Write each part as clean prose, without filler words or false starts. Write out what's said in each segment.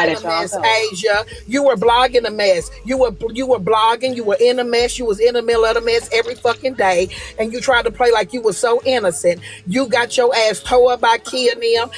in that a y'all mess, know. Asia. You were blogging a mess. You were blogging. You were in a mess. You was in the middle of the mess every fucking day, and you tried to play like you were so innocent. You got your ass towed up by Kia and them.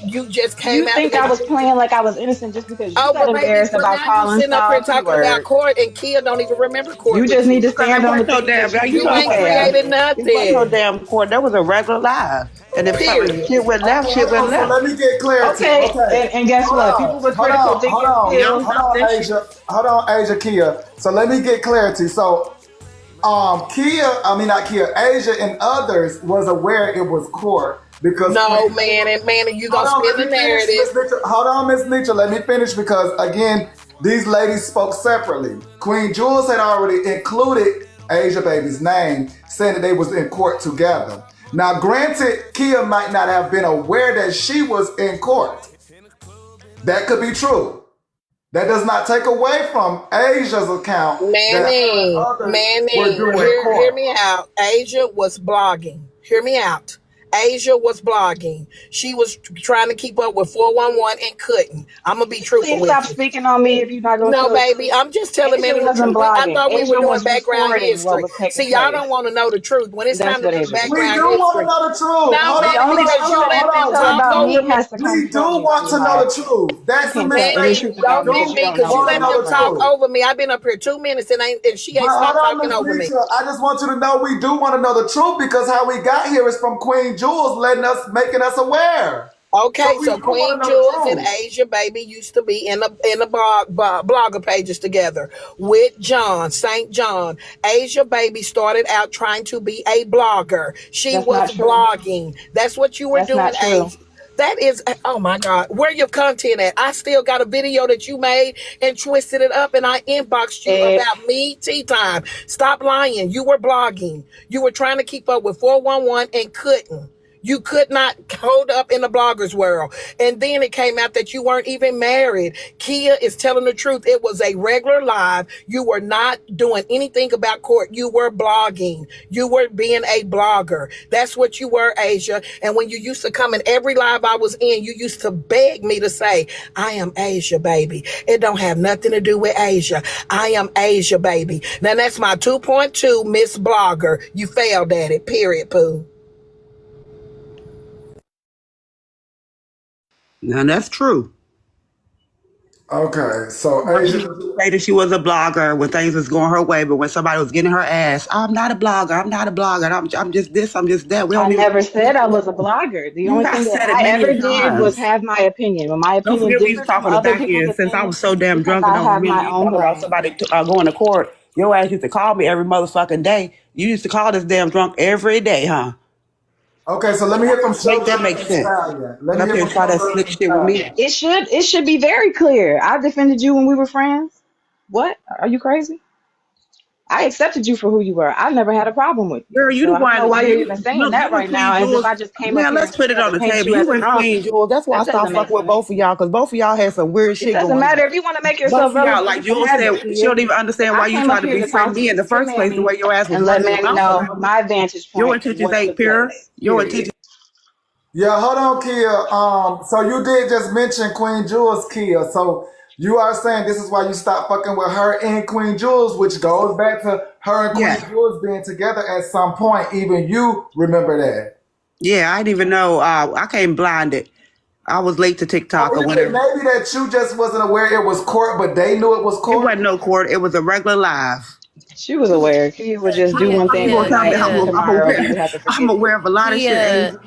You just came You out and think they. I was playing like I was innocent just because you Oh, got but baby, embarrassed but about now you calling sitting up here Saul talking about P-word? court, and Kia don't even remember court You with just need you. to Because stand there on was the no things damn, that you you You know do ain't what? have. created It wasn't no nothing. damn court. That was a regular live. And if Period. shit went left, Okay, shit hold went on. So left. let me get clarity. Okay, Okay, and guess hold what? on, People with hold critical on, hold thinking on, Y'all skills. hold stop on, this shit. Asia. Hold on, Asia, Kia. So let me get clarity. So, Kia, I mean not Kia, Asia and others was aware it was court because No, Queen. man, and you Hold gonna on, spin let the me finish, narrative. Miss Mitchell. Hold on, Miss Mitchell. Let me finish because again, these ladies spoke separately. Queen Jules had already included Asia Baby's name, saying that they was in court together. Now, granted, Kia might not have been aware that she was in court. That could be true. That does not take away from Asia's account that her and Manning, others were Manning, doing hear court. me out. Asia was blogging. Hear me out. Asia was blogging. She was trying to keep up with 411 and couldn't. I'm gonna be truthful Please stop with you. speaking on me if you're not going to No, tell the baby, truth. I'm just telling Asia Manny the wasn't truth. I blogging. thought we were Asia doing was background recording what history. was taking See, y'all place. don't want to know the truth. When it's That's time to what do Asia was We background do doing. want to history, know the truth. no, Hold The on, Manny, hold only on, because hold you on, truth let you hold can them on. tell talk about me over. has to come We do from you, want to know sweetheart. the truth. You That's the can't main tell any Manny, thing. truth about don't me We because mute you me don't because know you me. want to let We're not know them the talk friends. truth. over me. I've been up here 2 minutes and she But ain't hold stopped on, talking Miss over me. Nisha. I just want you to know we do want to know the truth because how we got here is from Queen Jules letting us, making us aware. So Okay, we so do want Queen to know the Jules and truth. Asia Baby used to be in the blogger pages together with John St. John. Asia Baby started out trying to be a blogger. She That's was not true. blogging. That's what you were That's doing, not true. Asia. That is, oh my God, where your content at? I still got a video that you made and twisted it up, and I inboxed you Eh, about me tea time. Stop lying. You were blogging. You were trying to keep up with 411 and couldn't. You could not hold up in the bloggers world. And then it came out that you weren't even married. Kia is telling the truth. It was a regular live. You were not doing anything about court. You were blogging. You were being a blogger. That's what you were, Asia. And when you used to come in every live I was in, you used to beg me to say, I am Asia, baby. It don't have nothing to do with Asia. I am Asia, baby. Now that's my 2.2 Miss Blogger. You failed at it, period, Pooh. Now that's true. Okay, so When Asia, she say that she was a blogger when things was going her way, but when somebody was getting her ass, I'm not a blogger. I'm not a blogger. I'm just this. I'm just that. We I don't even. never said I was a blogger. The You only guys thing that said it I many ever did was times. have my opinion. When my Don't opinion forget we used to differs talk from on the other back people's end. Since I opinion was so damn because drunk and I don't have remember my you own talking about brain. somebody going to court, your ass used to call me every motherfucking day. You used to call this damn drunk every day, huh? okay, so let me hear from Make that Showgirl make and sense. Stallion. Let Get me up hear here from and try that Showgirl slick and shit with me. Stallion. It should be very clear. I defended you when we were friends. What? Are you crazy? I accepted you for who you were. I never had a problem with you. Girl, you So the I don't know one. why you're even You saying look. that You and right now Queen as if Jules. I just came up Man, here let's and put it tried on to the paint table. you as You a and drunk. Queen Jules. That's why I That stopped doesn't make fucking with sense. both of y'all because both of y'all had some weird It shit doesn't going matter on. if you want to make yourself Both of y'all, relevant. like You can Jules have said, it, she Kia. don't even But understand why I you came tried up to here to befriend talk me in the to first place. The Manny way your ass was and let running your Manny mouth know about me. my vantage Your point of intentions what ain't took pure. place. Your Period. intentions. Yeah, hold on, Kia. So you did just mention Queen Jules, Kia. So you are saying this is why you stopped fucking with her and Queen Jules, which goes back to her and Queen Yeah, Jules being together at some point. Even you remember that. yeah. I didn't even know. I came blinded. I was late to TikTok Or or is it whatever. maybe that you just wasn't aware it was court, but they knew it was It court? wasn't no court. It was a regular live. She was aware. Kia would just do Kia, one How thing you gonna Kia, tell me tonight and Kia, I'm tomorrow you aware? would have to I'm forget it. aware of a lot of shit, Kia. Asia.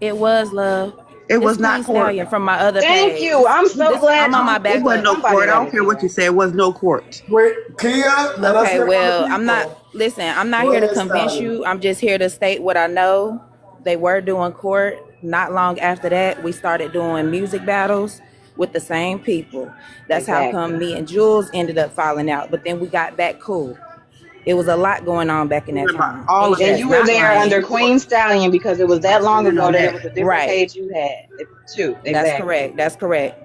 It was love. It This was not Queen court. Stallion from my other Thank page. you. I'm so glad I'm on my It wasn't backup. no somebody court. I let don't it care what you go. said. It was no court. Wait, Kia, let us Okay, hear from the well, people. I'm not Go here to ahead, convince Stallion. you. I'm just here to state what I know. They were doing court. Not long after that, we started doing music battles with the same people. That's how come Exactly. me and Jules ended up falling out. But then we got back cool. It was a lot going on back in that Remember time. all of Asia And is that. you were not there lying. under Queen Stallion because it was I that long stand ago on that it that. was a different Right. page you had. Too. That's Exactly. correct. That's correct.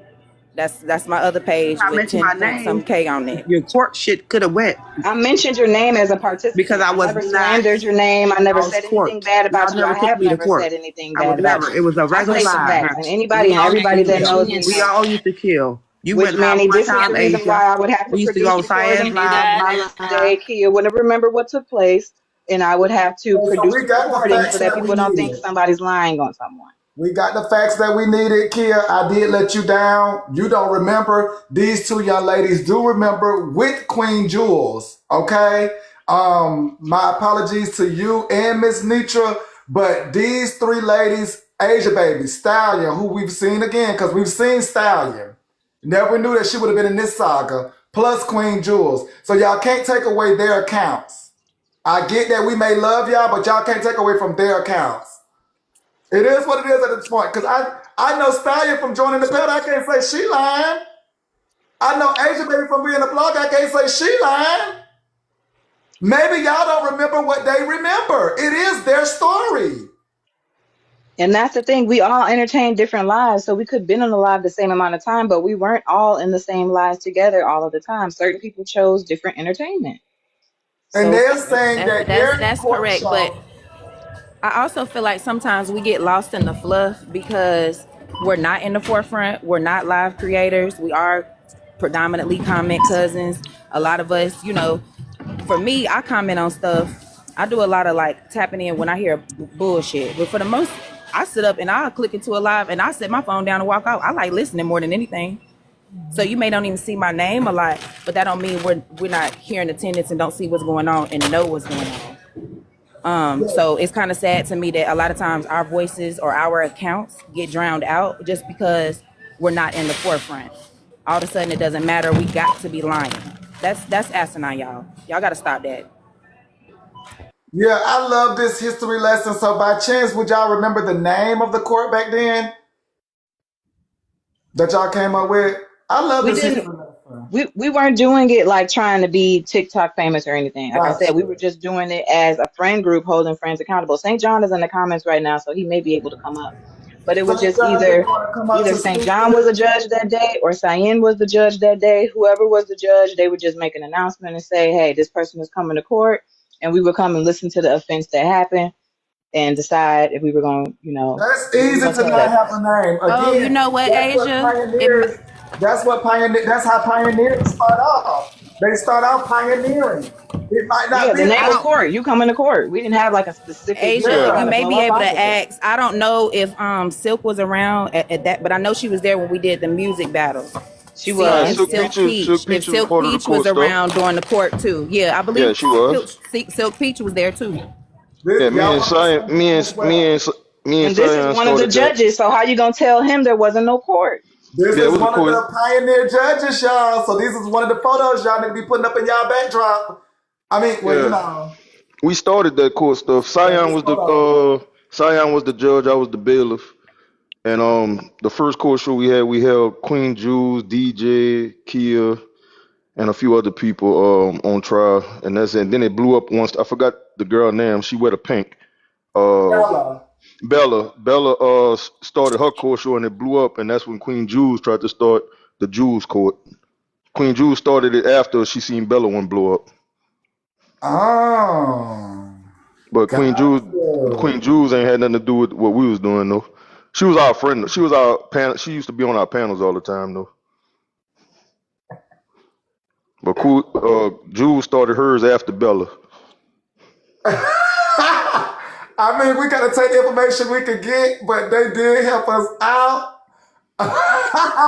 That's my other page I with mentioned 10 my point some name. K on it. Your court shit could have went I mentioned your name as a because participant. I I was never not slandered your name. I never y'all's said anything court. bad Y'all about you. I never took have me to never court. said anything I was bad about never. you. It was a I regular state the live. facts, and We anybody and all used to everybody that kill. knows me We knows all that. used to kill. You Which, went live Manny, one this is time, the reason why Asia. I would have to We used to go produce on recordings Cyan's of live, that my next day. live. Kia wouldn't remember what took place, and I would have to And so produce we the got the recordings so facts that that we people don't think needed. somebody's lying on someone. We got the facts that we needed, Kia. I did let you down. You don't remember. These two young ladies do remember with Queen Jules. Okay. My apologies to you and Miss Nitra, but these three ladies, Asia Baby, Stallion, who we've seen again, because we've seen Stallion. Never knew that she would have been in this saga, plus Queen Jules. So y'all can't take away their accounts. I get that we may love y'all, but y'all can't take away from their accounts. It is what it is at this point. Because I know Stallion from joining the belt. I can't say she lying. I know Asia Baby from being a blogger. I can't say she lying. Maybe y'all don't remember what they remember. It is their story. And that's the thing. We all entertain different lives, so we could have been on the live the same amount of time, but we weren't all in the same lives together all of the time. Certain people chose different entertainment. And So they're saying that their That's court correct, but show. I also feel like sometimes we get lost in the fluff because we're not in the forefront. We're not live creators. We are predominantly comment cousins. A lot of us, for me, I comment on stuff. I do a lot of like tapping in when I hear bullshit. But for the most, I sit up and I'll click into a live and I set my phone down and walk out. I like listening more than anything. So you may don't even see my name a lot, but that don't mean we're not here in attendance and don't see what's going on and know what's going on. So it's kind of sad to me that a lot of times our voices or our accounts get drowned out just because we're not in the forefront. All of a sudden, it doesn't matter. We got to be lying. That's asinine, y'all. Y'all got to stop that. Yeah, I love this history lesson. So by chance, would y'all remember the name of the court back then that y'all came up with? I love we this history didn't lesson. we weren't doing it like trying to be TikTok famous or anything. Like I said, we were Gotcha. just doing it as a friend group holding friends accountable. St. John is in the comments right now, so he may be able to come up. But it was St. just John, did either you want to come up either to St. speak to John was a this? judge that day or Cyan was the judge that day. Whoever was the judge, they would just make an announcement and say, hey, this person is coming to court, and we would come and listen to the offense that happened and decide if we were going to, That's we were easy going to to tell not that have a person. name. Oh, you Again, know what, that's what Asia? pioneers, that's how pioneers start off. They start out pioneering. It might not Yeah, be the the name I was most. most, court. You come into court. We didn't have like a specific group Asia, yeah. you trying to may blow be up able off to of it. ask. I don't know if Silk was around at that, but I know she was there when we did the music battles. She See if was, Silk yeah. If Peach was a Silk part of the Peach was court stuff. around during the court too. Yeah, I Yeah, believe she was. Silk Peach was there too. Yeah, Y'all on the same page as well. Me and And this is Zion one of the started that. judges. So how you gonna tell him there wasn't no court? This Yeah, it is was a one of court. the pioneer judges, y'all. So this is one of the photos y'all need to be putting up in y'all backdrop. I mean, well, Yeah, we started that court stuff. this photo. Zion was the judge. I was the bailiff. And the first court show we held Queen Jules, DJ, Kia, and a few other people on trial. And that's it. And then it blew up once. I forgot the girl name. She wore the pink. Uh, Ella. Bella started her court show and it blew up, and that's when Queen Jules tried to start the Jules court. Queen Jules started it after she seen Bella one blow up. Oh, But gotcha. Queen Jules ain't had nothing to do with what we was doing though. She was our friend. She was our panel. She used to be on our panels all the time though. But Jules started hers after Bella. I mean, we got to take the information we could get, but they did help us out.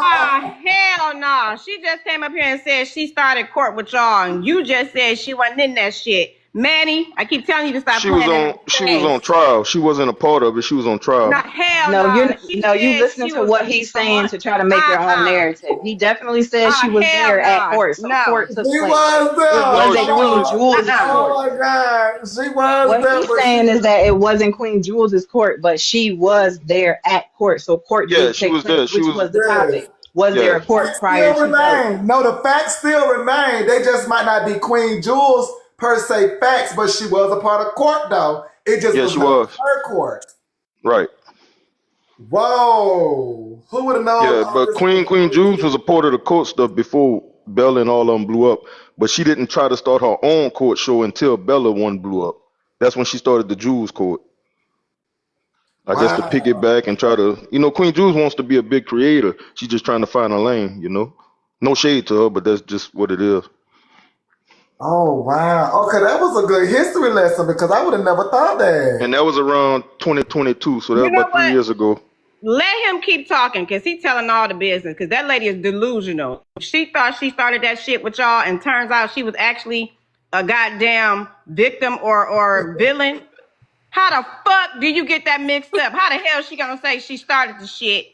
Ah, hell no. She just came up here and said she started court with y'all, and you just said she wasn't in that shit. Manny, I keep telling you to stop playing in her She was face. on trial. She wasn't a part of it. She was on trial. No, hell No, no. you She no, you said listen she to was what he's a saying month. to try to make your own narrative. He definitely said she was Hell there at no. court, so No. court took She place. was It there. No, wasn't she Queen wasn't. Jules's court. Oh my God. She was What there, he's but saying is that it wasn't Queen Jules's court, but she was there at court. So court Yeah, did she take was place, there. She which was. was the yes. topic. Was there Yeah, a court Facts prior still to Bella? remain. No, the facts still remain. They just might not be Queen Jules per se facts, but she was a part of court though. It just yeah, was she not was. her court. Right. Whoa. Who would have known Yeah, all but this was Queen Jules was a bullshit? part of the court stuff before Bella and all of them blew up. But she didn't try to start her own court show until Bella one blew up. That's when she started the Jules court. I guess to pick it Wow. back and try to, Queen Jules wants to be a big creator. She's just trying to find a lane. No shade to her, but that's just what it is. Oh wow. Okay, that was a good history lesson because I would have never thought And that. that was around 2022, so that was You know about 3 what? years ago. Let him keep talking because he's telling all the business because that lady is delusional. She thought she started that shit with y'all and turns out she was actually a goddamn victim or villain. How the fuck do you get that mixed up? How the hell is she gonna say she started the shit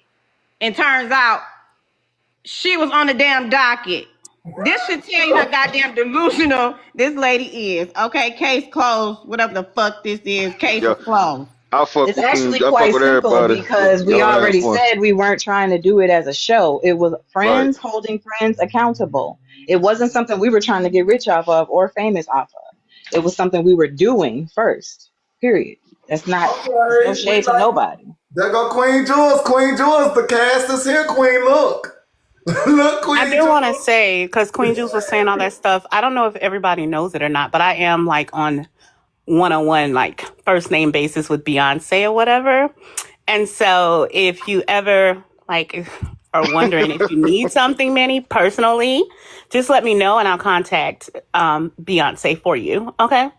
and turns out she was on the damn docket? This should tell you how goddamn delusional this lady is. Okay, case closed. Whatever the fuck this is, case Yeah, is closed. I fuck It's with Queen. actually I fuck quite with simple everybody. because we Y'all have already fun. said we weren't trying to do it as a show. It was Right. friends holding friends accountable. It wasn't something we were trying to get rich off of or famous off of. It was something we were doing first. Period. It's no Okay, we shade to like. nobody. There go Queen Jules. Queen Jules, the cast is here. Queen, look, look, I Queen do want to Jules. say, because Queen Juice was saying all that stuff, I don't know if everybody knows it or not, but I am like on one-on-one, like first name basis with Beyonce or whatever. And so if you ever like are wondering if you need something, Manny, personally, just let me know and I'll contact Beyonce for you. Okay.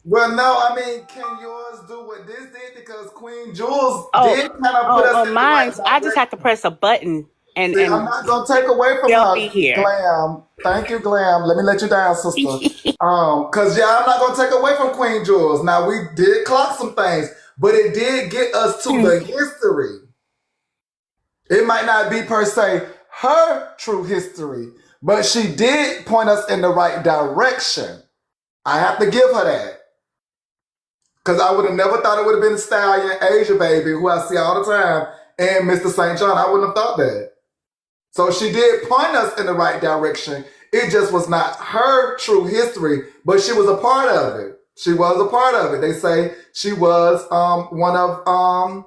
Well, no, I mean, can yours do what this did? Because Queen Jules Oh, did kind of put us in the right mine's, I just have to direction. press a button See, I'm and not gonna take away from they'll be her, here. Glam. Thank you, Glam. Let me let you down, sister. Cause yeah, I'm not gonna take away from Queen Jules. Now we did clock some things, but it did get us to the history. It might not be per se her true history, but she did point us in the right direction. I have to give her that. Because I would have never thought it would have been Stallion, Asia Baby, who I see all the time, and Mr. St. John. I wouldn't have thought that. So she did point us in the right direction. It just was not her true history, but she was a part of it. She was a part of it. They say she was one of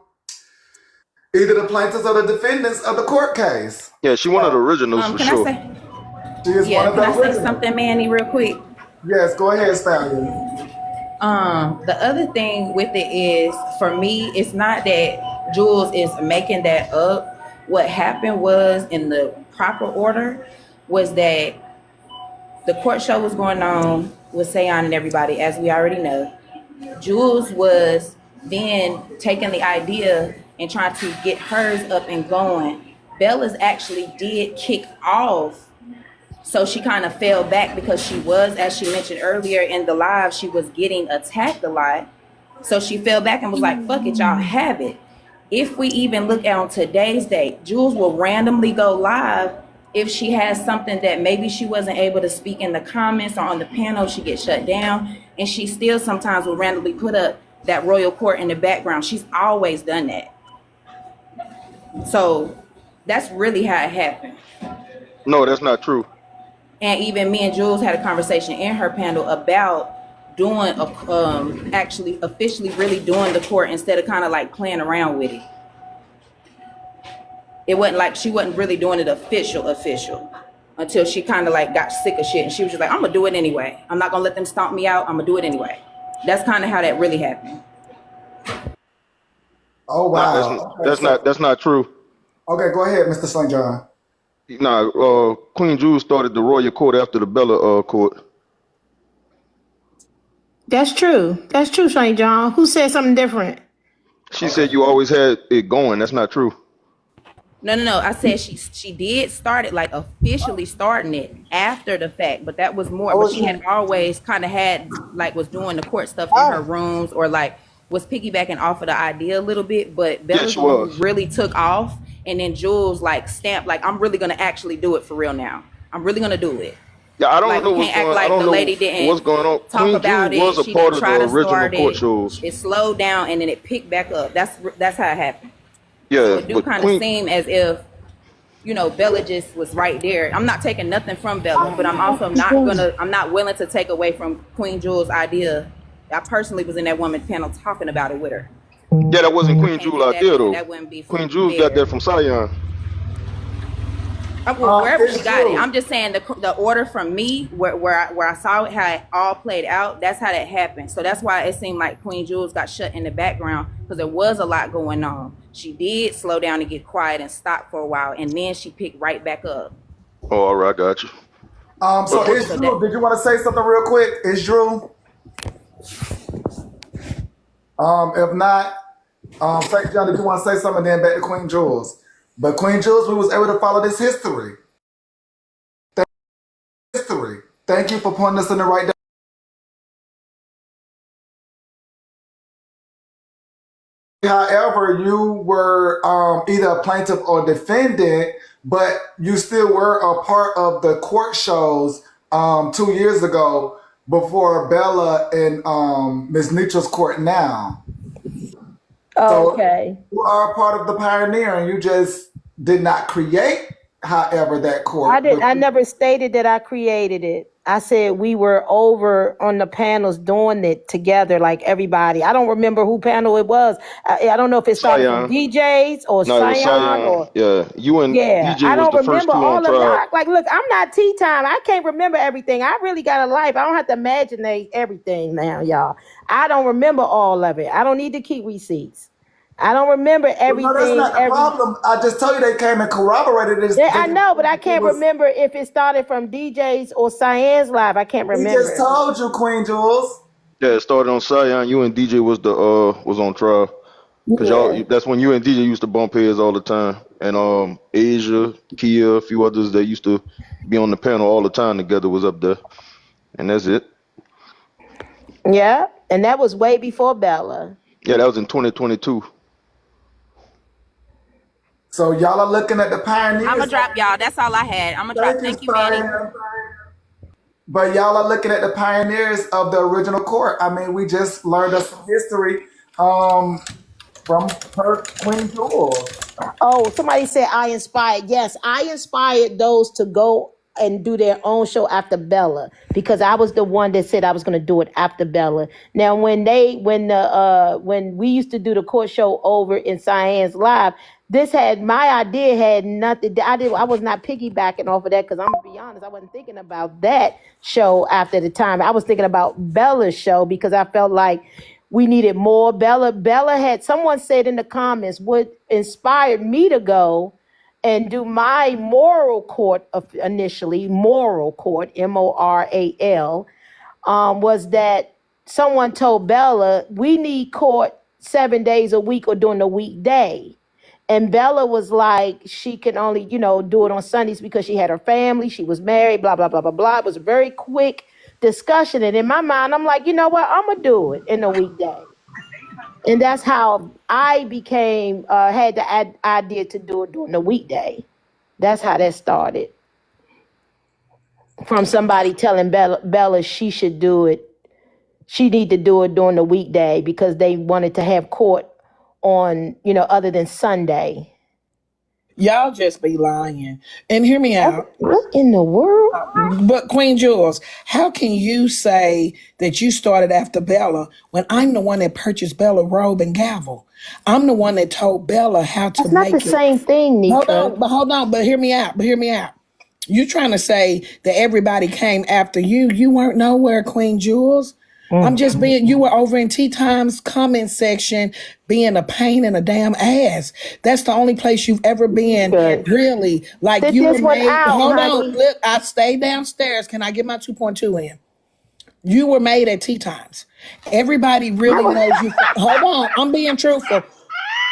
either the plaintiffs or the defendants of the court case. Yeah, she one of the originals for Can I sure. say? She is one Yeah, of can the I say originals. something, Manny, real quick? Yes, go ahead, Stallion. The other thing with it is, for me, it's not that Jules is making that up. What happened was, in the proper order, was that the court show was going on with Sayon and everybody, as we already know. Jules was then taking the idea and trying to get hers up and going. Bella's actually did kick off, so she kind of fell back because she was, as she mentioned earlier in the live, she was getting attacked a lot. So she fell back and was like, fuck it, y'all have it. If we even look at on today's date, Jules will randomly go live if she has something that maybe she wasn't able to speak in the comments or on the panel, she gets shut down. And she still sometimes will randomly put up that royal court in the background. She's always done that. So that's really how it happened. No, that's not true. And even me and Jules had a conversation in her panel about doing actually officially really doing the court instead of kind of like playing around with it. It wasn't like she wasn't really doing it official until she kind of like got sick of shit and she was just like, I'm gonna do it anyway. I'm not gonna let them stomp me out. I'm gonna do it anyway. That's kind of how that really happened. Oh Nah, wow. that's not true. Okay, go ahead, Mr. St. John. Nah, Queen Jules started the royal court after the Bella court. That's true. That's true, St. John. Who said something different? She said you always had it going. That's not true. No. I said she did start it, like officially starting it after the fact, but that was more. But she had always kind of had like was doing the court stuff in her rooms or like was piggybacking off of the idea a little bit. But Bella's the one who really took off, and then Jules like stamped like I'm really gonna actually do it for real now. I'm really gonna do it. Yeah, I don't Like know we what's can't act going. I like don't the know lady didn't what's going on. talk Queen about Jules was it. a She part didn't of try the to original start court it. shows. It slowed down and then it picked back up. That's how it happened. So Yeah, it do but kind of Queen. seem as if, you know, Bella just was right there. I'm not taking nothing from Bella, but I'm also I'm not willing to take away from Queen Jewel's idea. I personally was in that woman's panel talking about it with her. Yeah, that wasn't Queen Can't Jewel do out that there either. though. That wouldn't be Queen Jewel got fair. that from Sion. Wherever she It's got it, true. I'm just saying the order from me where I saw it how it all played out. That's how that happened. So that's why it seemed like Queen Jules got shut in the background because there was a lot going on. She did slow down and get quiet and stop for a while, and then she picked right back up. Oh, all right, I got you. So Okay. it's So Drew. that Did you want to say something real quick? It's Drew. If not, St. John, did you want to say something? Then back to Queen Jules. But Queen Jules, we was able to follow this history. Thank you for pointing us in the right direction. However, you were either a plaintiff or defendant, but you still were a part of the court shows 2 years ago before Bella and Ms. Nichols' court now. So Okay. you are a part of the pioneer, and you just did not create, however, that court. I never stated that I created it. I said we were over on the panels doing it together, like everybody. I don't remember who panel it was. I don't know if it started from Sion. DJs or No, it was Sion Sion. or Yeah, you and yeah. DJ I was don't the first remember two on all of trial. y'all. Like, look, I'm not tea time. I can't remember everything. I really got a life. I don't have to imagine everything now, y'all. I don't remember all of it. I don't need to keep receipts. I don't remember Well, no, that's everything. not the problem. I just told you they came and corroborated this. Yeah, I know, but I can't remember if it started from DJs or Cyan's live. I can't We remember just it. told you, Queen Jules. Yeah, it started on Sion. You and DJ was on trial. Cause Yeah. that's when you and DJ used to bump heads all the time. And Asia, Kia, a few others that used to be on the panel all the time together was up there. And that's it. Yeah. And that was way before Bella. Yeah, that was in 2022. So y'all are looking at the I'm pioneers. gonna drop y'all. That's all I had. I'm gonna drop. Thank you, Thank you, Manny. Spider. But y'all are looking at the pioneers of the original court. I mean, we just learned of some history from her Queen Jules. Oh, somebody said I inspired. Yes, I inspired those to go and do their own show after Bella because I was the one that said I was going to do it after Bella. Now, when we used to do the court show over in Cyan's Live, my idea had nothing. I was not piggybacking off of that because I'm gonna be honest, I wasn't thinking about that show after the time. I was thinking about Bella's show because I felt like we needed more. Bella had someone said in the comments what inspired me to go and do my moral court initially, moral court, Moral, was that someone told Bella, we need court 7 days a week or during the weekday. And Bella was like, she can only, do it on Sundays because she had her family, she was married, blah, blah, blah, blah, blah. It was a very quick discussion. And in my mind, I'm like, you know what? I'm going to do it in a weekday. And that's how I had the idea to do it during the weekday. That's how that started. From somebody telling Bella she should do it. She need to do it during the weekday because they wanted to have court on, other than Sunday. Y'all just be lying. And hear me out. What in the world? But Queen Jules, how can you say that you started after Bella when I'm the one that purchased Bella robe and gavel? I'm the one that told Bella how to That's not the make it. same thing, Nika. Hold on, but hear me out. You trying to say that everybody came after you. You weren't nowhere, Queen Jules. I'm just you were over in Tea Time's comment section being a pain in a damn ass. That's the only place you've ever been, Good. really. Like Sit you were this one made, out, hold honey. on, look, I stayed downstairs. Can I get my 2.2 in? You were made at Tea Times. Everybody really knows you. Hold on, I'm being truthful.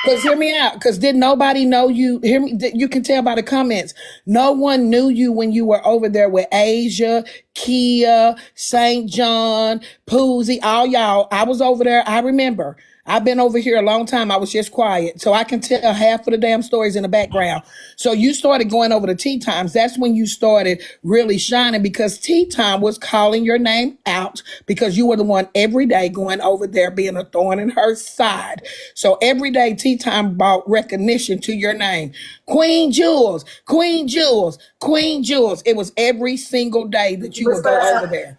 Because hear me out. Because did nobody know you? Hear me. You can tell by the comments. No one knew you when you were over there with Asia, Kia, St. John, Poozy, all y'all. I was over there. I remember. I've been over here a long time. I was just quiet. So I can tell half of the damn stories in the background. So you started going over to Tea Times. That's when you started really shining because Tea Time was calling your name out because you were the one every day going over there being a thorn in her side. So every day Tea Time brought recognition to your name. Queen Jules, Queen Jules, Queen Jules. It was every single day that you would go over there.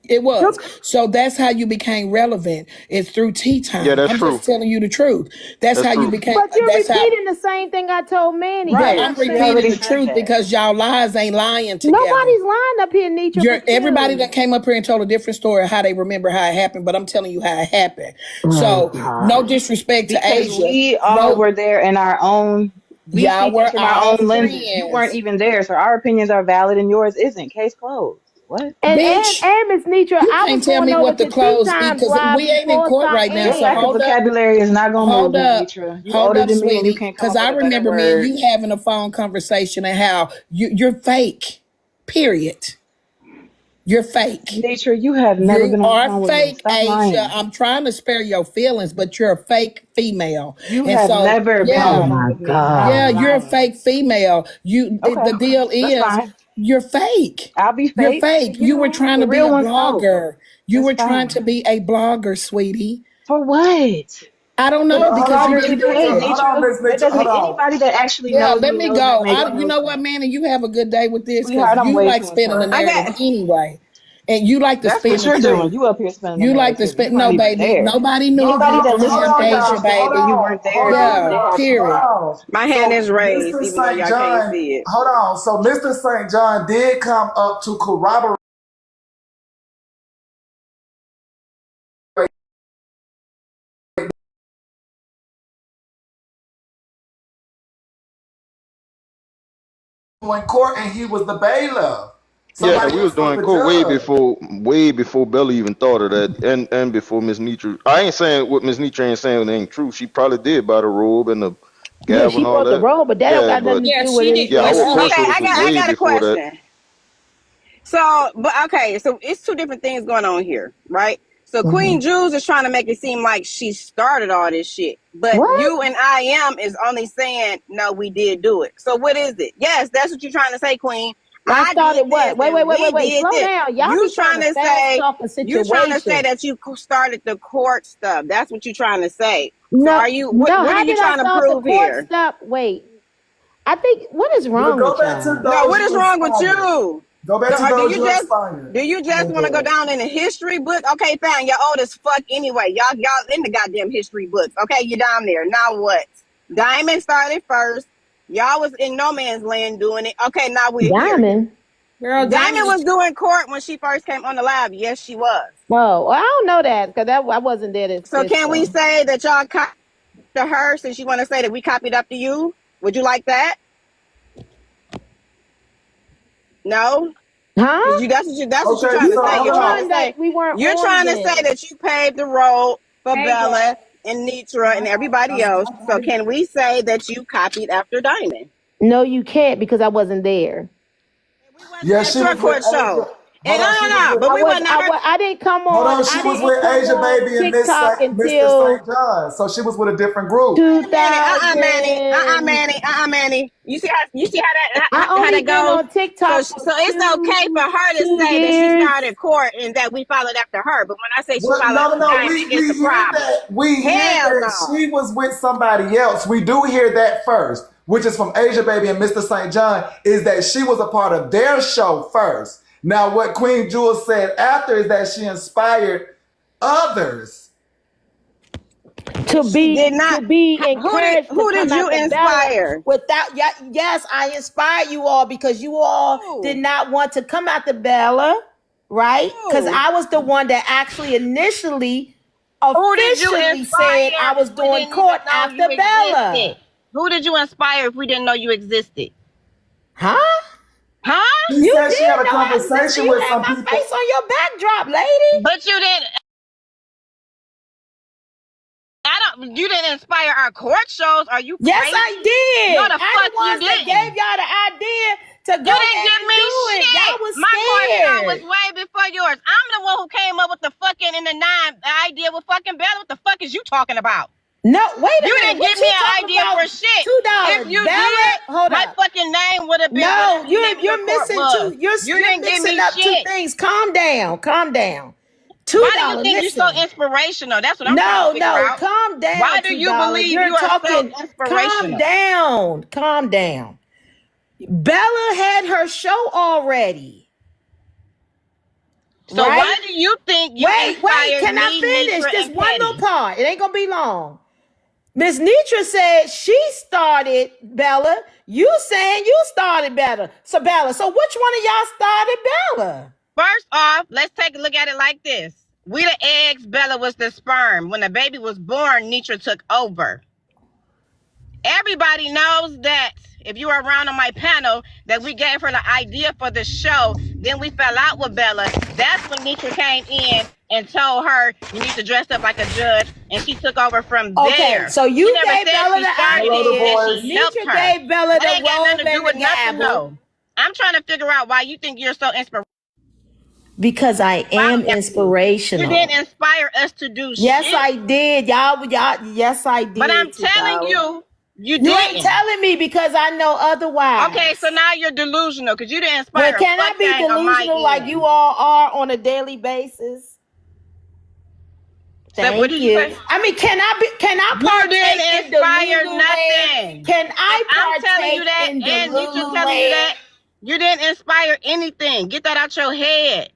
It was. So that's how you became relevant. It's through tea Yeah, time. that's I'm true. just telling you the truth. That's That's how you true. became. But you're That's how. repeating the same thing I told Manny. Yeah, Right. I'm You She repeating already the said truth that. because y'all lies ain't lying together. Nobody's lying up here, Nitra, but Everybody you. that came up here and told a different story of how they remember how it happened, but I'm telling you how it happened. Oh So no God. disrespect to Because Asia. we all No, were there in our own, we see y'all things were from our our own lenses. You weren't friends. even there, so our opinions are valid and yours isn't. Case closed. What? Bitch, And Miss Nitra, you I was can't tell going me over what the to Tea clothes eat Times because Live we ain't in before court right now. Your So Cyan. lack of hold up. vocabulary is not gonna move Hold me, up. Nitra. You Hold older up, than me and you sweetie. can't come Because up I with a better remember me and word. you having a phone conversation and how you're fake. Period. You're fake. Nitra, you have never You been on the are phone with me. fake, Stop Asia. lying. I'm trying to spare your feelings, but you're a fake female. You And have so, never been on Oh the yeah, phone my with me. Stop yeah, God. you're a lying. fake female. Okay, The deal that's is fine. you're fake. I'll be You're fake. fake. You You know were what? trying The to be real a ones know. blogger. You That's were trying fine. to be a blogger, sweetie. For what? I don't So know that the Hold because you on, Miss bloggers didn't get do paid, Nitra. it. Hold on, Nitra. Miss That Nitra. doesn't Hold mean on. anybody that actually Yeah, knows let me me knows that go. makes You no know what, sense. man? And you have a good day with this because Sweetheart, I'm you way like too spinning the into it. narrative Okay. anyway. And you like to That's spin what the you're doing. truth. You up here spinning the You like to narrative. You spin. weren't No, even baby. there. Nobody knew Anybody you that on Hold listens him, to on, me Asia, knows y'all. that Hold after baby. you on. weren't there, Hold they Yeah, had on. some Hold period. pull. on. My hand So, is raised, Mr. even though St. y'all can't John, see it. hold on. So, Mr. St. John did come up to corroborate in court, and he was the bailiff. Yeah, Somebody we was else was doing the court judge. way before Bella even thought of that, and before Miss Nitra. I ain't saying what Miss Nitra ain't saying ain't true. She probably did buy the robe and the Yeah, gavel she and all bought the that. robe, but that don't Yeah, got but nothing to Yeah, do with she did. yeah, anything But our else. court okay, shows was I way got a before that. question. So, but okay, so it's two different things going on here, right? So Queen Mhm. Jules is trying to make it seem like she started all this shit, but What? you and I am is only saying no, we did do it. So what is it? Yes, that's what you're trying to say, Queen. I I started did what? this Wait, wait, and wait, we wait, wait. did Slow this. down. Y'all be trying to fast talk a You trying to say situation. that you started the court stuff. That's what you're trying to say. So No, are you? no. What are How you did I trying to start the prove court here? stuff? Wait. I think what is But wrong go with back to y'all? No, those what you is wrong with inspired. you? Go back So, to do those you you just inspired. want to go down in the history book? Okay, fine. You're old as fuck anyway. Y'all in the goddamn history books. Okay, you're down there. Now what? Diamond started first. Y'all was in no man's land doing it. Okay, now we're here. Diamond. Girl, Diamond Diamond. was doing court when she first came on the live. Yes, she was. Oh, well, I don't know that because I wasn't there to So assist can we her. say that y'all copied after her since you want to say that we copied after you? Would you like that? No? Because Huh? that's what you're Okay, trying You to so say. weren't hold You're trying to on on. that. say We weren't you're on trying to say then. that you paved the road for Hey Bella guys. and Nitra and everybody else. So can we say that you copied after Diamond? No, you can't because I wasn't there. And we wasn't Yeah, at she your was with court Asia. show. Hold And no, on, she no, was no. with. But we wasn't at her. I didn't come Hold on. on, I she was didn't with come Asia on Baby and TikTok Mr. until St. John. So she was with a different group. Manny, Manny, 2000. Manny, Manny. I How only that been goes. on So TikTok for so it's okay for her to two say that she years. started court and that we followed after her. But when I say she What? followed No, no, after no. Diamond, We here's the we hear problem. that. We hear Hell that no. she was with somebody else. We do hear that first, which is from Asia Baby and Mr. St. John, is that she was a part of their show first. Now, what Queen Jules said after is that she inspired others. And she did To not. be encouraged to Who did come you out the Bella inspire? without yes, I inspired you all because you all did Who? not want to come out the Bella, right? Because Who? I was the one that actually initially Who did you officially said I inspire was if we doing didn't even court know you after existed? Bella. Who did you inspire if we didn't know you existed? Huh? Huh? She You said she did had a know I existed. conversation You with had some my people. face on your backdrop, lady. But you didn't. I don't. You didn't inspire our court shows. Are you Yes, crazy? I No, did. the I fuck the you ones that gave didn't. y'all the idea to You go didn't ahead give and me do it. shit. Y'all was My court show was scared. way before yours. I'm the one who came up with the fucking in the nine idea with fucking Bella. What the fuck is you talking about? No, wait a You minute. didn't give What me you an talking idea for about? shit. If $2. you Bella, did, hold my up. fucking name would have been No, whatever the name of your you're court missing was. two. You're You you're didn't give mixing me up two shit. things. Calm down. Calm down. Why Two do you dollar. think you're so Listen. inspirational? That's what I'm trying to No, figure no. out. Calm down. Why do you $2. believe You're you are so talking. Calm inspirational? down. Calm down. Bella had her show already. So right? why do you think you Wait, inspired can I me, finish? Nitra, Just and one little Petty? part. It ain't gonna be long. Miss Nitra said she started Bella. You saying you started Bella. So Bella, so which one of y'all started Bella? First off, let's take a look at it like this. We the eggs, Bella was the sperm. When the baby was born, Nitra took over. Everybody knows that. If you were around on my panel, that we gave her the idea for the show. Then we fell out with Bella. That's when Nitra came in and told her, you need to dress up like a judge. And she took over from Okay, there. so She you never gave said Bella she the started it. Hello, She the said idea. she boys. helped Nitra her. gave Bella That the ain't got nothing robe to do and the with nothing, gavel. though. I'm trying to figure out why you think you're so inspirational. Because I am You didn't inspirational. inspire us to do Yes, shit. I did. Y'all, yes, I But I'm did, telling T-Dollar. you, you You ain't didn't. telling me because I know Okay, so otherwise. now you're delusional because you didn't Well, inspire a can I fuck be thing on my delusional like you end. all are on a daily basis? So what Thank did you you. say? I mean, can I You partake didn't in the inspire Lululand? nothing. Can If I I'm telling you partake that in the and Nitra telling you Lululand? that, you didn't inspire anything. Get that out your head.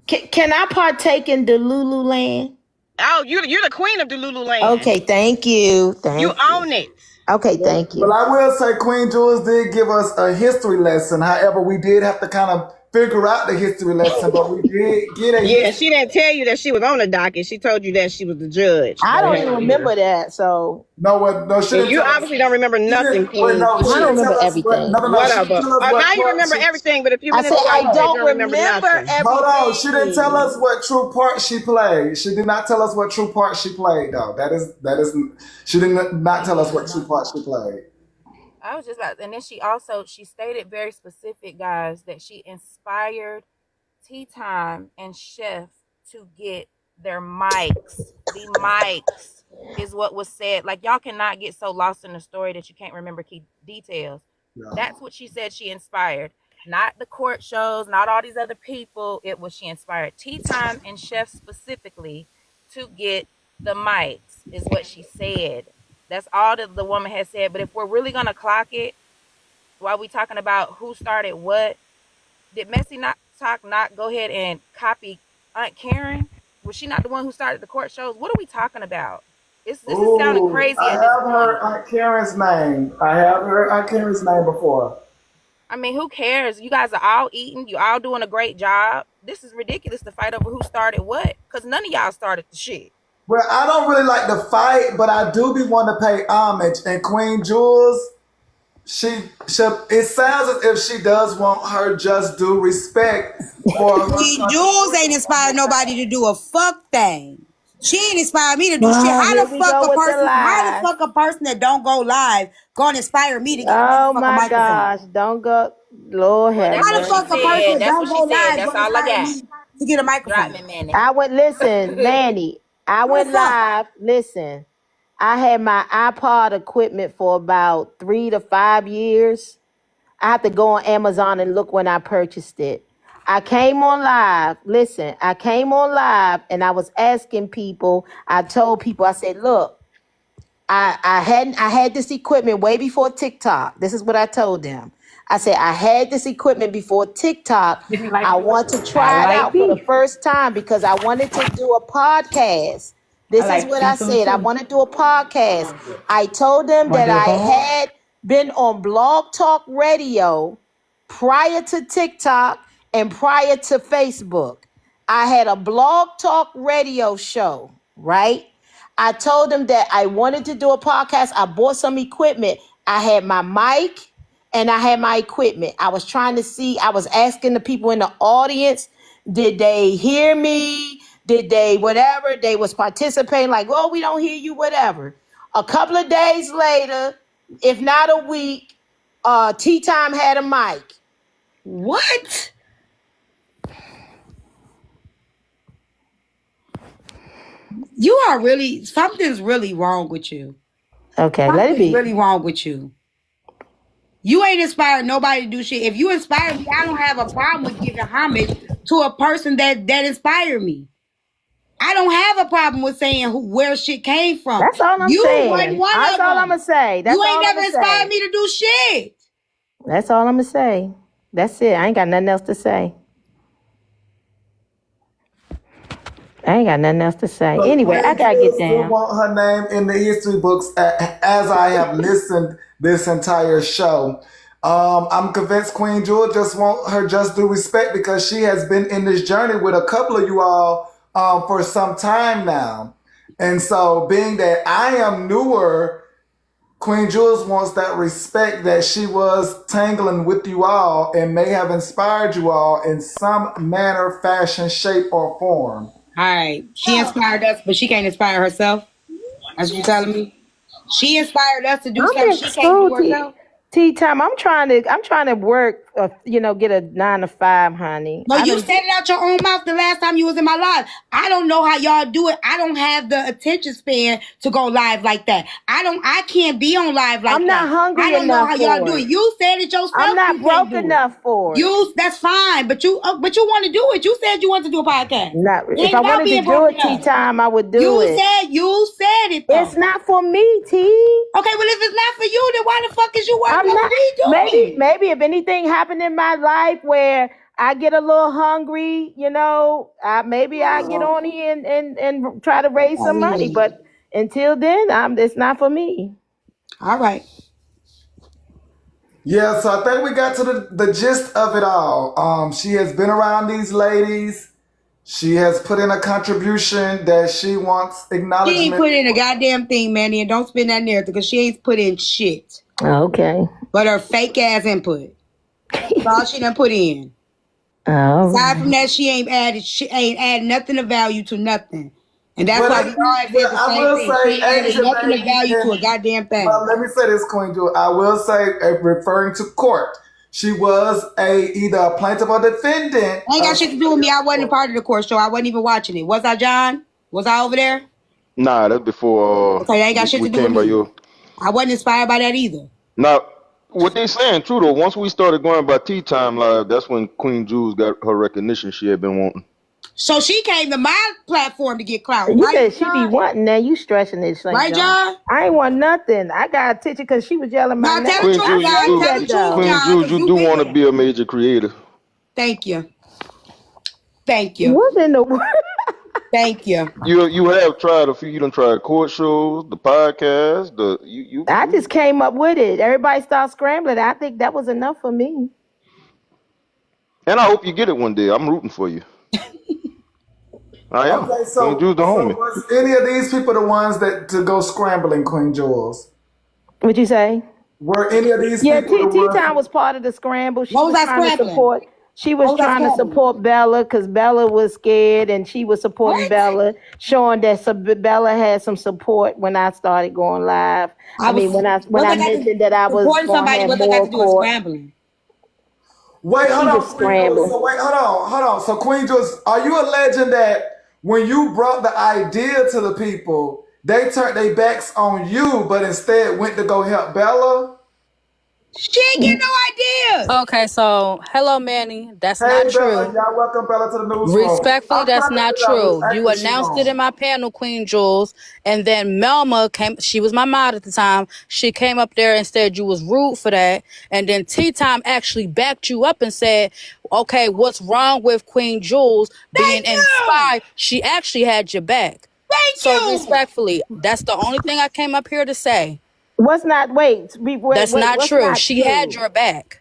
Can I partake in the Lululand? Oh, you're the queen of the Lululand. Okay, thank you. You Thank you. own it. Okay, thank But you. I will say Queen Jules did give us a history lesson. However, we did have to kind of figure out the history lesson, but we did get a Yeah, history. she didn't tell you that she was on the docket. She told you that she was the judge I that don't even had her remember here. that, so No, what? No, she And didn't you tell us. obviously don't remember She nothing, didn't. Wait, Queen. no, I she don't didn't remember tell us what. No, everything. no, no. She didn't Whatever. tell us Oh, now what you part. remember everything, but a few I minutes said ago I you said you don't don't remember remember nothing. Hold on. She didn't tell us everything. what true part she played. She did not tell us what true part she played, though. That is. She did not tell us what true part she played. I was just about, and then she stated very specific, guys, that she inspired Tea Time and Chef to get their mics. The mics is what was said. Like, y'all cannot get so lost in the story that you can't remember key details. Yeah. That's what she said she inspired. Not the court shows, not all these other people. It was she inspired Tea Time and Chef specifically to get the mics, is what she said. That's all that the woman has said. But if we're really gonna clock it, while we talking about who started what, did Messy not go ahead and copy Aunt Karen? Was she not the one who started the court shows? What are we talking about? This is sounding Ooh, crazy I at this have point. heard Aunt Karen's name. I have heard Aunt Karen's name before. I mean, who cares? You guys are all eating. You all doing a great job. This is ridiculous to fight over who started what, because none of y'all started the shit. Well, I don't really like to fight, but I do be want to pay homage. And Queen Jules, she, it sounds as if she does want her just due respect for her Queen Jules ain't contribution on inspired this nobody to app. do a fuck thing. She ain't inspired me to do shit. Oh, here we go with the How the lie. fuck a person that don't go live gonna inspire me to get a Oh motherfucking my microphone? gosh, don't go. Lord Well, have that's How what the she fuck a mercy. person said. that That's don't what go she said. live That's gonna all I inspire got. me to get a Drop microphone? me, Manny. I went, listen, Manny, I How the went fuck? live. Listen, I had my iPod equipment for about 3 to 5 years. I have to go on Amazon and look when I purchased it. I came on live. Listen, I came on live and I was asking people. I told people, I said, look, I had this equipment way before TikTok. This is what I told them. I said I had this equipment before TikTok. I want to try it out for the first time because I wanted to do a podcast. This is what I said. I want to do a podcast. I told them that I had been on Blog Talk Radio prior to TikTok and prior to Facebook. I had a Blog Talk Radio show, right? I told them that I wanted to do a podcast. I bought some equipment. I had my mic and I had my equipment. I was trying to see, I was asking the people in the audience, did they hear me? Did they whatever? They was participating like, well, we don't hear you, whatever. A couple of days later, if not a week, Tea Time had a mic. What? You are really something's really wrong with you. Okay, let it Something's be. really wrong with you. You ain't inspired nobody to do shit. If you inspire me, I don't have a problem with giving homage to a person that inspired me. I don't have a problem with saying where shit came from. That's all I'm You wasn't saying. one That's of all I'm them. gonna say. You That's ain't all I'm never gonna inspired say. me to do shit. That's all I'm gonna say. That's it. I ain't got nothing else to say. I ain't got nothing else to say. But Anyway, I Queen gotta get Jewel still down. want her name in the history books as I have listened this entire show. I'm convinced Queen Jewel just want her just due respect because she has been in this journey with a couple of you all for some time now. And so being that I am newer, Queen Jules wants that respect that she was tangling with you all and may have inspired you all in some manner, fashion, shape, or form. All right. She inspired us, but she can't inspire herself. That's what you telling me? She inspired us to do I'm something in she can't do school, herself. tea time. I'm trying to work. Get a 9 to 5, honey. No, you said it out your own mouth the last time you was in my live. I don't know how y'all do it. I don't have the attention span to go live like that. I can't be on live like I'm that. not hungry I don't know enough how y'all for do it. it. You said it yourself. I'm not you can't broke do it. enough for it. That's fine, but you want to do it. You said you want to do a podcast. Not It if ain't I about wanted to being do broke it, tea enough. time, I would do You it. said it though. It's not for me, T. Okay, well if it's not for you, then why the fuck is you working I'm on not. what we doing? Maybe if anything happened in my life where I get a little hungry, maybe I get on here and try to raise some money. But until then, it's not for me. All right. Yeah, so I think we got to the gist of it all. She has been around these ladies. She has put in a contribution that she wants She ain't acknowledgement. put in a goddamn thing, Manny, and don't spin that narrative because she ain't put in shit. Okay. But her fake ass input. That's all she done put in. Aside from that, she ain't added nothing of value to nothing. And that's why we all said the I same will thing. say, She ain't added Asia, nothing of baby, value to a goddamn thing. well, let me say this, Queen Jewel. I will say, referring to court, she was either a plaintiff or defendant. Ain't got shit to do with me. I wasn't a part of the court show. I wasn't even watching it. Was I, John? Was I over there? Nah, that's before Okay, that ain't got shit we to do with came by me. your. I wasn't inspired by that either. Now, what they saying true though. Once we started going by Tea Time Live, that's when Queen Jules got her recognition she had been wanting. So she came to my platform to get clout. You right, said she John? be wanting that. You stressing this, Right, John? I ain't want nothing. I got attention because she was yelling my name. Tell the truth, John. Tell the truth, Queen John. Jules, you do want to be a major creator. Thank you. Thank you. What in the world? Thank you. You have tried a few. You done tried court shows, the podcast, I just came up with it. Everybody started scrambling. I think that was enough for me. And I hope you get it one day. I'm rooting for you. I am. Okay, so, Queen Jules the homie. was any of these people the ones that to go scrambling, Queen Jules? What'd you say? Were any of these Yeah, people the ones? T-Time was part of the scramble. She What was I trying to scrambling? support. She was What was I trying to scrambling? support Bella because Bella was scared, and she was supporting What? Bella, showing that Bella had some support when I started going live. When I mentioned that I was supporting going somebody, to have what they got more to do with court. scrambling? Wait, hold She on, was Queen Jules. scrambling. So wait, hold on. So Queen Jules, are you alleging that when you brought the idea to the people, they turned their backs on you, but instead went to go help Bella? She ain't get no ideas. Okay, so hello, Manny. That's Hey, not Bella, true. y'all welcome Bella to the newsroom. Respectfully, I'm that's trying to not figure out true. whose You angle she announced it on. in my panel, Queen Jules, and then Melma came. She was my mod at the time. She came up there and said you was rude for that, and then Tea Time actually backed you up and said, "Okay, what's wrong with Queen Jules being inspired? She actually had your back." So respectfully, that's the only thing I came up here to say. What's not? Wait. That's not What's true. not She true? had your back.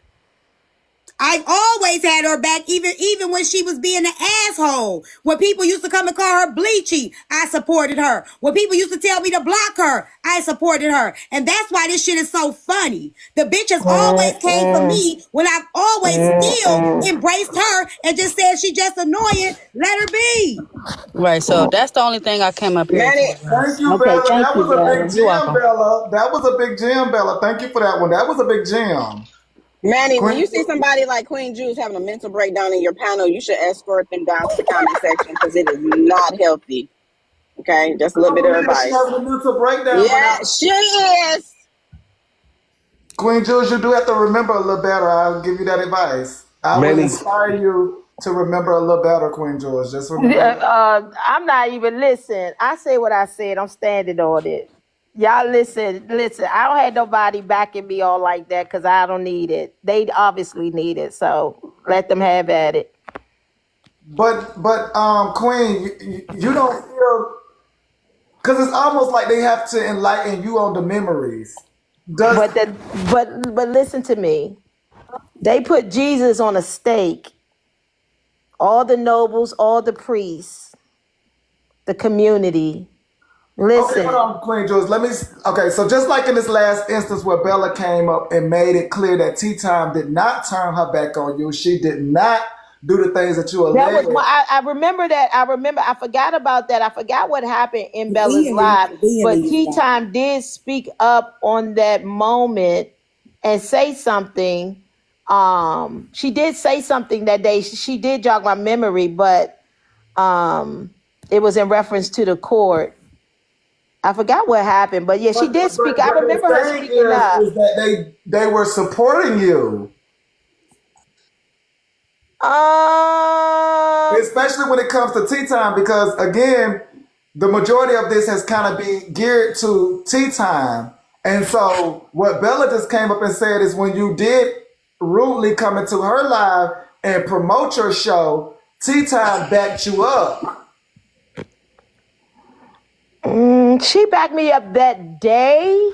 I've always had her back, even when she was being an asshole. When people used to come and call her bleachy, I supported her. When people used to tell me to block her, I supported her. And that's why this shit is so funny. The bitch has always came for me when I've always still embraced her and just said she just annoying. Let her be. Right. So that's the only thing I came up here to Thank address. you, Okay, Bella. thank That you, was a Bella. big You're jam, welcome. Bella. That was a big jam, Bella. Thank you for that one. That was a big jam. Manny, when Queen, you see somebody like Queen Jules having a mental breakdown in your panel, you should escort them down to the comment section because it is not healthy. Okay, just a little bit of she advice. having a mental breakdown. Yeah, she is. Queen Jules, you do have to remember a little better. I'll give you that advice. I will Manny, inspire you to remember a little better, Queen Jules. Just remember. I'm not even listening. I say what I said. I'm standing on it. Y'all listen. I don't have nobody backing me all like that because I don't need it. They obviously need it. So let them have at it. but Queen, you don't feel, because it's almost like they have to enlighten you on the memories. Does But listen to me. They put Jesus on a stake. All the nobles, all the priests, the community. Okay, hold Listen. on, Queen Jules. Okay, so just like in this last instance where Bella came up and made it clear that Tea Time did not turn her back on you, she did not do the things that you That was alleged. I remember that. I forgot about that. I forgot what happened in Bella's Conveniently, live. But you Tea forgot. Time did speak up on that moment and say something. She did say something that day. She did jog my memory, but it was in reference to the court. I forgot what happened, but yeah, she But did speak. but I what remember they're her saying speaking up. is that they were supporting you. Um, Especially when it comes to tea time, because again, the majority of this has kind of been geared to tea time. And so what Bella just came up and said is when you did rudely come into her live and promote your show, tea time backed you up. she backed me up that day.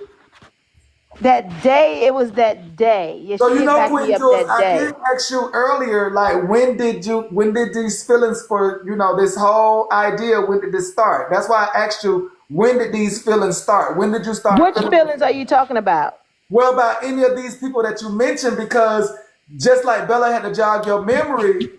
That day, it was that day. Yeah, So she you did know, back me Queen up Jules, that I day. did ask you earlier, like when did these feelings for, this whole idea, when did this start? That's why I asked you, when did these feelings start? When did you start Which feeling? feelings are you talking about? Well, about any of these people that you mentioned, because just like Bella had to jog your memory,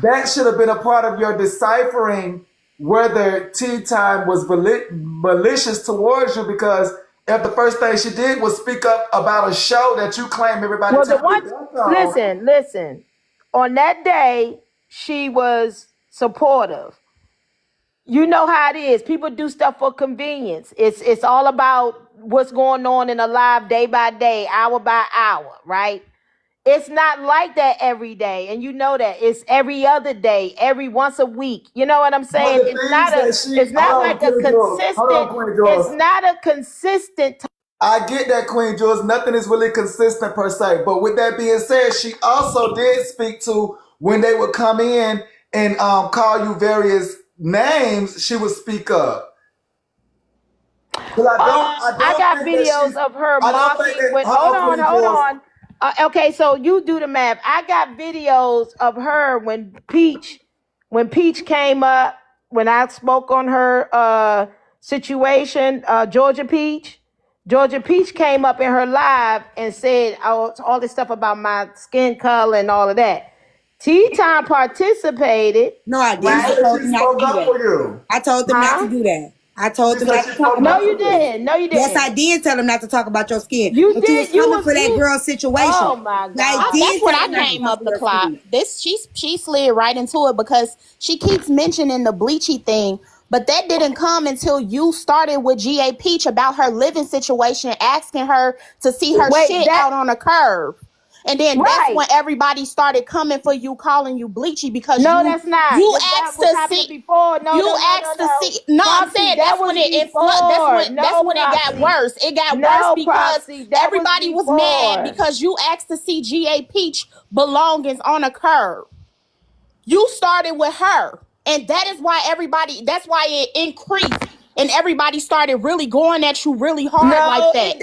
that should have been a part of your deciphering whether tea time was malicious towards you. Because if the first thing she did was speak up about a show that you claim everybody Well, the turned one, their back on, listen. On that day, she was supportive. You know how it is. People do stuff for convenience. It's all about what's going on in a live day by day, hour by hour, right? It's not like that every day, and you know that. It's every other day, every once a week. You know what I'm but saying? the things that It's she, not hold on, like a Queen Jules, hold consistent. on, Queen It's Jules. not a consistent. I get that, Queen Jules. Nothing is really consistent per se. But with that being said, she also did speak to when they would come in and call you various names, she would speak up. Because I I don't got think that videos she's, of her I don't think mocking. that, When hold on, Queen hold Jules. on. Okay, so you do the math. I got videos of her when Peach came up, when I spoke on her situation, Georgia Peach came up in her live and said all this stuff about my skin color and all of that. Tea Time participated, No, I didn't. She I right? said told she them not to spoke do up that. for you. I told them not to Huh? do that. I She told them said not she to talk spoke about No, up my you for skin. you. didn't. No, you Yes, didn't. I did tell them not to talk about your skin. You But you was did. You coming was for that you. girl's situation. Oh my I God. did That's what tell I them not to came talk up for the your clock. skin. This she slid right into it because she keeps mentioning the bleachy thing, but that didn't come until you started with GA Peach about her living situation, asking her to see her Wait, shit that out on a curve. And then that's right. when everybody started coming for you, calling you bleachy because No, you that's not. you That asked was to happening see before. No, you no, no, no, asked to no. see. No, I'm Propsy, saying that that's when was it that's before. that's No, when it got Propsy. worse. It got worse No, because Propsy, that was everybody was mad before. because you asked to see GA Peach belongings on a curve. You started with her. And that is why that's why it increased. And everybody started really going at you really hard like No, that.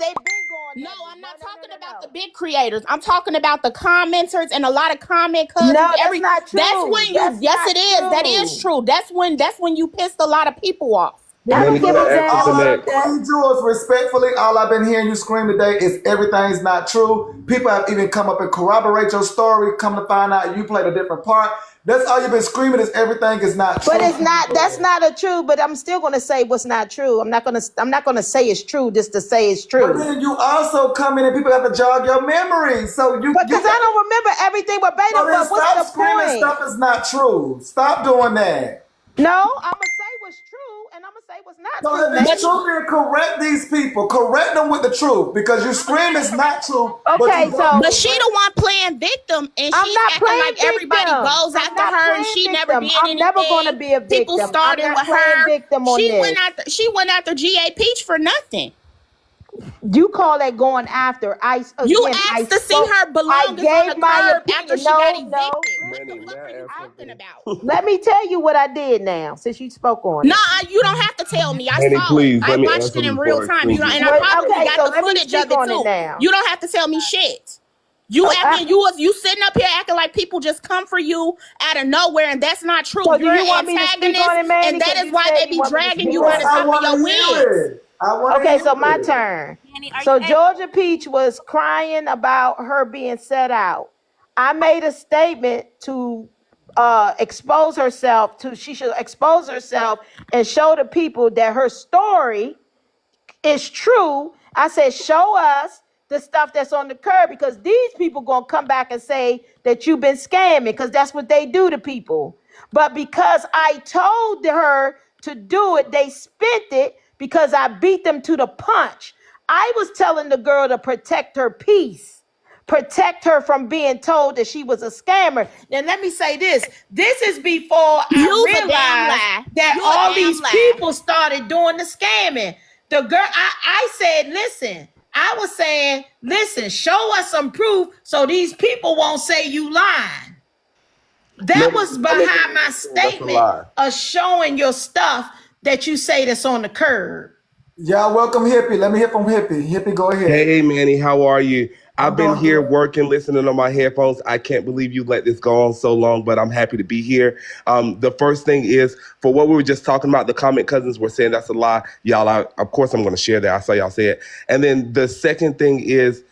they've been going No, at me. I'm No, not no, talking no, about the no, big creators. I'm talking about the commenters and a lot of comment no. cousins. No, that's not That's true. when you That's yes not it is. That is true. true. That's when you pissed a lot of people off. I Let don't me give a add damn to All about that. that. Queen Jules, respectfully, all I've been hearing you scream today is everything's not true. People have even come up and corroborate your story. Come to find out you played a different part. That's all you've been screaming is everything is not But true. it's not. That's not a true. But I'm still gonna say what's not true. I'm not gonna. I'm not gonna say it's true just to say it's But true. then you also come in and people have to jog your memory. So you Because I don't remember everything so verbatim. then But what's stop the screaming point? stuff is not true. Stop doing that. No, I'm gonna say what's true, and I'm gonna say what's not So true, if it's But man. true, then correct these people. Correct them with the truth. Because you scream it's not true, but you Okay, don't but so she correct. the one playing victim and I'm she's not acting like playing everybody victim. goes I'm after not her and playing she never victim. did I'm never gonna anything. be a People victim. I'm started not with playing her. victim on this. She went after GA Peach for nothing. You call that going after? You I asked to see spoke. her I belongings on the gave my curb after opinion. she got No, evicted. no. What the Manny, may fuck are I you add talking something? about? Let me tell you what I did now, since you spoke on it. Nah, you don't have to tell me. I Manny, saw it. please I let me add watched it something in real before I time. You explain know, this. and I What? probably Okay, got so the let me footage speak of it on it too. now. You don't have to tell me shit. You acting, you sitting up here acting like people just come for you out of nowhere, and that's not true. So do You're you an want me to speak on antagonist, it, Manny? and that Because is you why said they you be want me to dragging speak you by Yes, on the it. I top of want your to wigs. hear it. I want to Okay, so hear my it. turn. Manny, are you So able? Georgia Peach was crying about her being set out. I made a statement to expose herself. She should expose herself and show the people that her story is true. I said, show us the stuff that's on the curb, because these people gonna come back and say that you've been scamming, because that's what they do to people. But because I told her to do it, they spent it because I beat them to the punch. I was telling the girl to protect her peace, protect her from being told that she was a scammer. Now, let me say this. This is before I Use a damn realized lie. that You a all damn these lie. people started doing the scamming. The girl, I said, listen, I was saying, listen, show us some proof so these people won't say you lying. That Manny, was I never behind made my you saying that's a statement lie. of showing your stuff that you say that's on the curb. Y'all welcome Hippie. Let me hear from Hippie. Hippie, go ahead. Hey Manny, how are you? I've I'm been doing here good. working, listening on my headphones. I can't believe you let this go on so long, but I'm happy to be here. The first thing is for what we were just talking about, the comment cousins were saying that's a lie. Y'all, of course I'm going to share that. I saw y'all say it. And then the second thing is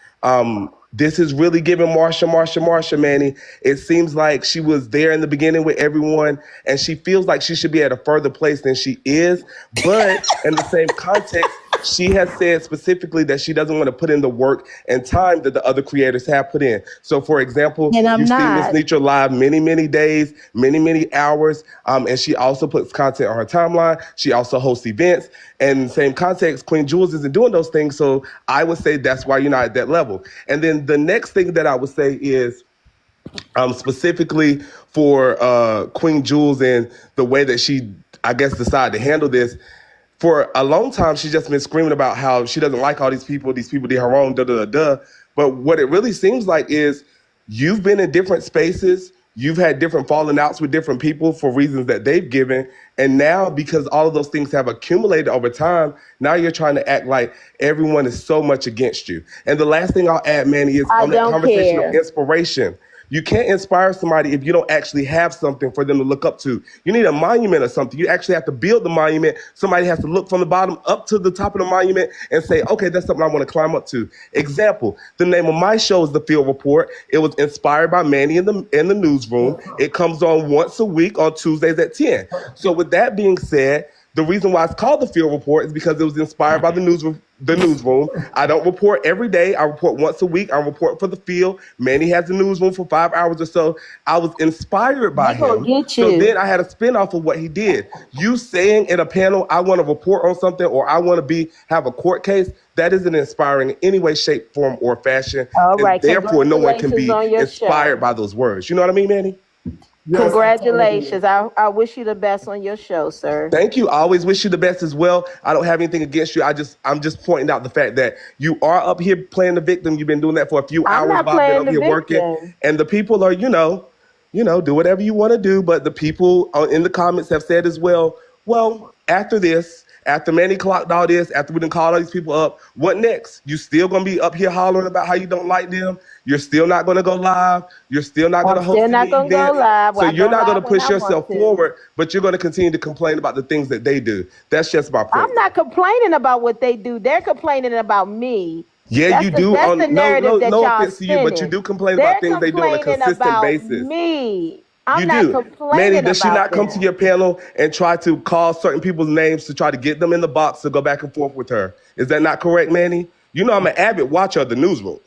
this is really giving Marsha, Manny. It seems like she was there in the beginning with everyone, and she feels like she should be at a further place than she is. But in the same context, she has said specifically that she doesn't want to put in the work and time that the other creators have put in. So, for example, And I'm you've seen Miss not. Nitra live many days, many hours, and she also puts content on her timeline. She also hosts events. And in the same context, Queen Jules isn't doing those things. So I would say that's why you're not at that level. And then the next thing that I would say is specifically for Queen Jules and the way that she, I guess, decided to handle this. For a long time, she's just been screaming about how she doesn't like all these people did her wrong, da. But what it really seems like is you've been in different spaces, you've had different falling outs with different people for reasons that they've given. And now, because all of those things have accumulated over time, now you're trying to act like everyone is so much against you. And the last thing I'll add, Manny, is I on that don't conversation of care. inspiration. You can't inspire somebody if you don't actually have something for them to look up to. You need a monument or something. You actually have to build the monument. Somebody has to look from the bottom up to the top of the monument and say, okay, that's something I want to climb up to. Example, the name of my show is The Field Report. It was inspired by Manny in the newsroom. It comes on once a week on Tuesdays at 10. So with that being said, the reason why it's called The Field Report is because it was inspired by the newsroom. The newsroom. I don't report every day. I report once a week. I report for the field. Manny has the newsroom for 5 hours or so. I was inspired by They gonna him. get So you. then I had a spinoff of what he did. You saying in a panel, I want to report on something or I want to have a court case, that isn't inspiring in any way, shape, form, or fashion. All And right, therefore, no one can congratulations be on your inspired show. by those words. You know what I mean, Manny? Yes, I totally agree. Congratulations. I wish you the best on your show, sir. Thank you. I always wish you the best as well. I don't have anything against you. I'm just pointing out the fact that you are up here playing the victim. You've been doing that for a few I'm hours not while I've been playing up the here working, victim. and the people are, do whatever you want to do. But the people in the comments have said as well. Well, after this, after Manny clocked all this, after we done called all these people up, what next? You still gonna be up here hollering about how you don't like them? You're still not gonna go live. You're still not I'm gonna still host not any gonna go events. live. So I you're go not live gonna when push I want yourself to. forward, but you're gonna continue to complain about the things that they do. That's just my I'm point. not complaining about what they do. They're complaining about me. Yeah, you do. That's the On no, narrative no, that no y'all offense to you, but you spinning. do complain about They're things they do on a complaining consistent about basis. me. You I'm not do. Manny, complaining does she about not come to them. your panel and try to call certain people's names to try to get them in the box to go back and forth with her? Is that not correct, Manny? You know I'm an avid watcher of the newsroom.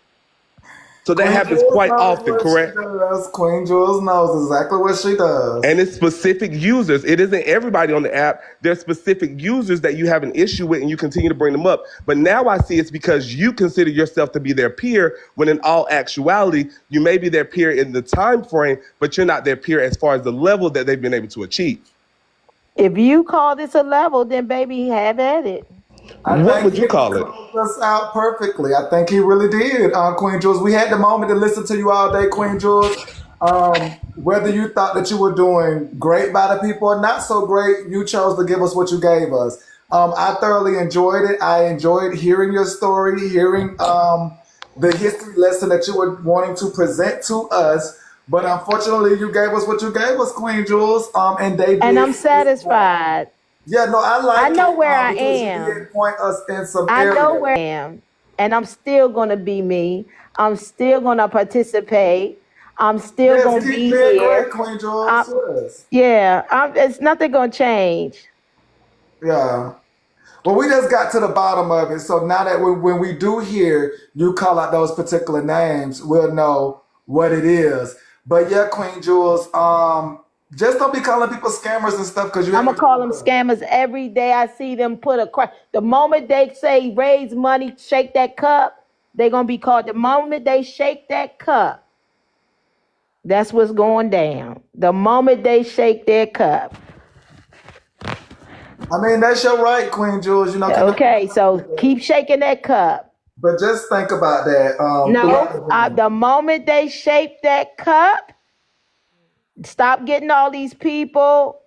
So that Queen happens Jules quite knows often, what she correct? does. Queen Jules knows exactly what she does. And it's specific users. It isn't everybody on the app. There's specific users that you have an issue with and you continue to bring them up. But now I see it's because you consider yourself to be their peer when in all actuality, you may be their peer in the time frame, but you're not their peer as far as the level that they've been able to achieve. If you call this a level, then baby, have at it. I What think would he you call it? closed us out perfectly. I think he really did, Queen Jules. We had the moment to listen to you all day, Queen Jules. Whether you thought that you were doing great by the people or not so great, you chose to give us what you gave us. I thoroughly enjoyed it. I enjoyed hearing your story, hearing the history lesson that you were wanting to present to us. But unfortunately, you gave us what you gave us, Queen Jules. And they And did. I'm satisfied. Yeah, no, I I like know it where I because you did am. point us in some I know areas. where I am. And I'm still going to be me. I'm still going to participate. I'm still Yes, going to keep be being great, here. Queen Jules. Yes. Yeah, it's nothing going to change. Yeah. Well, we just got to the bottom of it. So now that when we do hear you call out those particular names, we'll know what it is. But yeah, Queen Jules, just don't be calling people scammers and stuff because you I'm have gonna call them scammers every day. I see them put a crack. The moment they say raise money, shake that cup, they're gonna be called. The moment they shake that cup, that's what's going down. The moment they shake their cup. I mean, that's your right, Queen Jules. You know, can Okay, so keep shaking that cup. but just think about that throughout the No, day. the moment they shake that cup, stop getting all these people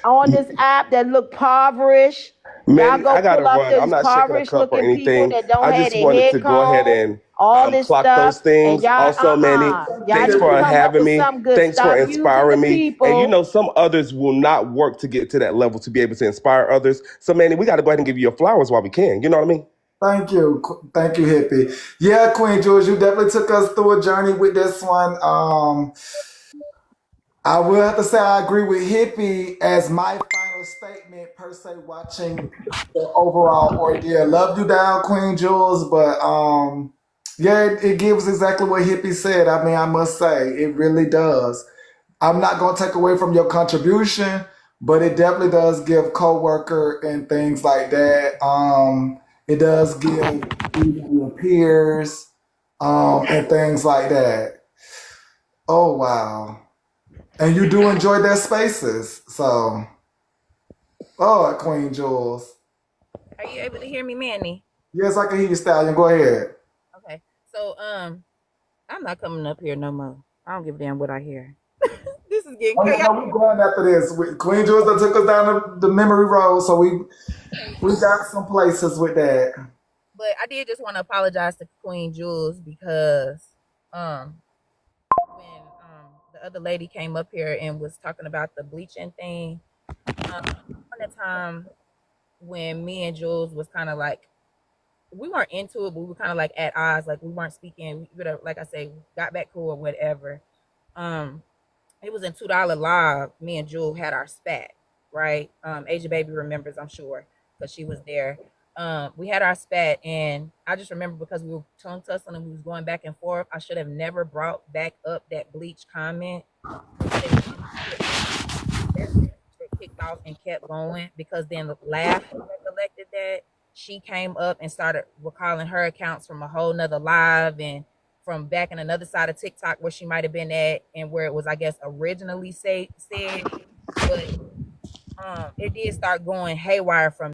on this app that look impoverished. Y'all Man, go I gotta pull up run. I'm those not shaking a impoverished cup or looking people anything. that don't I have just their wanted head to go ahead combed, and all this clock stuff, those and things. y'all, Also, Manny, y'all thanks need to for come up having with me. something good. Thanks for Stop using the inspiring me. And you people. know, some others will not work to get to that level to be able to inspire others. So, Manny, we got to go ahead and give you your flowers while we can. You know what I mean? Thank you, Hippie. Yeah, Queen Jules, you definitely took us through a journey with this one. I will have to say I agree with Hippie as my final statement per se. Watching the overall ordeal, love you down, Queen Jules, but yeah, it gives exactly what Hippie said. I mean, I must say it really does. I'm not going to take away from your contribution, but it definitely does give coworker and things like that. It does give even your peers and things like that. Oh wow! And you do enjoy their spaces, so oh, Queen Jules. Are you able to hear me, Manny? Yes, I can hear you, Stallion. Go ahead. Okay. So I'm not coming up here no more. I don't give a damn what I hear. This is getting Oh yeah, chaotic. no, we're going after this. Queen Jules that took us down the memory road, so we got some places with that. But I did just want to apologize to Queen Jules because um when the other lady came up here and was talking about the bleaching thing, on the time when me and Jules was kind of like we weren't into it, but we were kind of like at odds, like we weren't speaking. We would have, like I say, got back cool or whatever. Um, it was in $2 live. Me and Jewel had our spat, right? Asia Baby remembers, I'm sure, because she was there. We had our spat, and I just remember because we were tongue tussling and we was going back and forth. I should have never brought back up that bleach comment. Instead, kicked off and kept going because then Laugh recollected that she came up and started recalling her accounts from a whole nother live and from back in another side of TikTok where she might have been at and where it was, I guess, originally said. But it did start going haywire from